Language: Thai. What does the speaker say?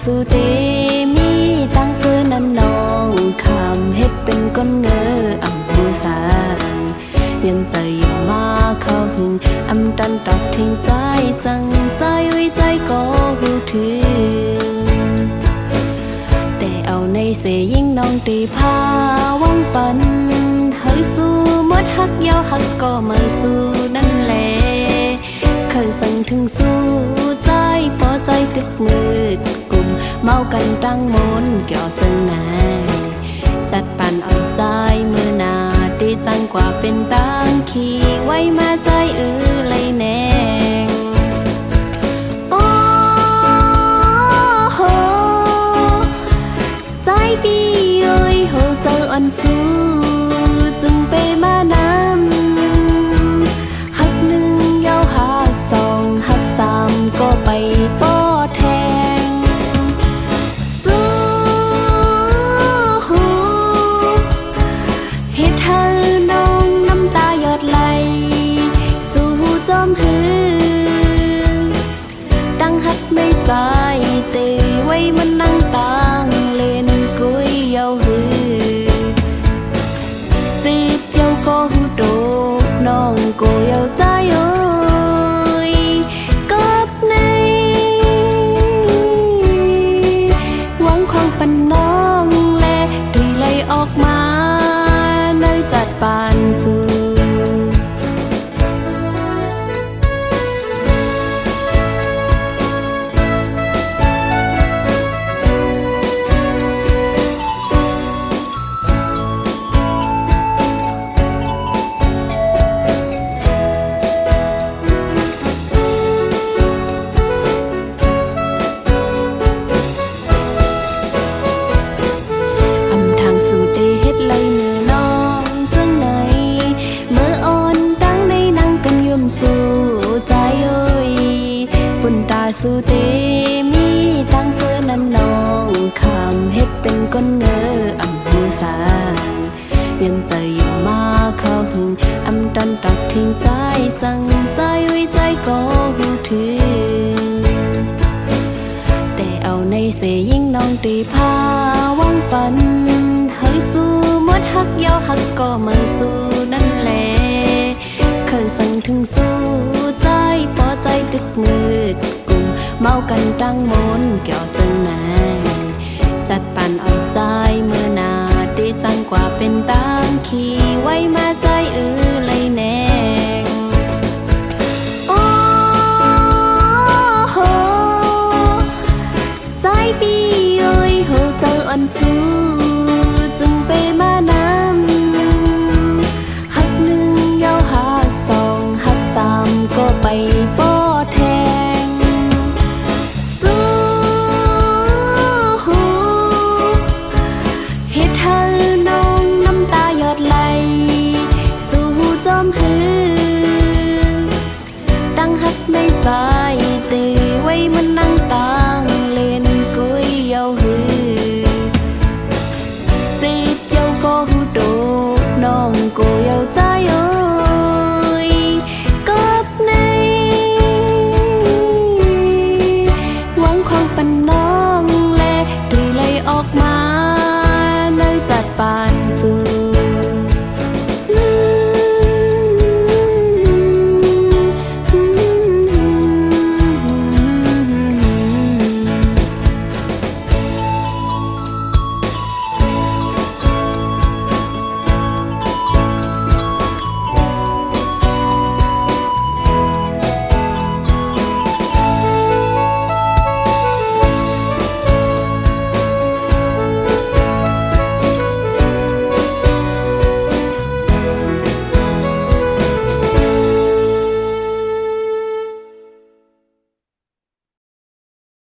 สุเตมีตั้งเสือนันนองคำเฮ็ดเป็นก้นเงออำหูสางยันใจยิ่งมาเข้าหึงอำดันตักทิ้งใจสั่งใจไว้ใจก็หูถึงแต่เอาในเสยิ่งน้องตีพาวังปันเฮ้ยสู้มดหักยาวหักก็ไม่สู้นั่นแหละเคยสั่งถึงสู้ใจพอใจตึกมืดเมากันตั้งมนเกี่ยวจังไหนจัดปั่นอ่อนใจมือนาดีจังกว่าเป็นตังขี่ไว้มาใจเลยแนงโอ้โหใจพี่เอ้ยโหเจออ่อนสู้จึงไปมานำหักหนึ่งยาวหักสองหักสามก็ไปป้อแทงใจเตไว้มันนั่งตางเล่นกุยเยาหือจีบเยาก็หูโดน้องก็เยาใจเอ้ยกับในหวังความปันน้องและตีไหลออกมาในจัดปานสู่สุเตมีตั้งเสือนันนองคำเฮ็ดเป็นก้นเงออำหูสางยันใจยิ่งมาเข้าหึงอำดันตักทิ้งใจสั่งใจไว้ใจก็หูถึงแต่เอาในเสยิ่งน้องตีพาวังปันเฮ้ยสู้มดหักยาวหักก็ไม่สู้นั่นแหละเคยสั่งถึงสู้ใจพอใจตึกมืดเมากันตั้งมนเกี่ยวจังไหนจัดปั่นอ่อนใจมือนาดีจังกว่าเป็นตังขี่ไว้มาใจเลยแนงโอ้โหใจพี่เอ้ยโหเจออ่อนสู้จึงไปมานำหักหนึ่งยาวหักสองหักสามก็ไปป้อแทงสู้จอมหือตั้งหักในใจ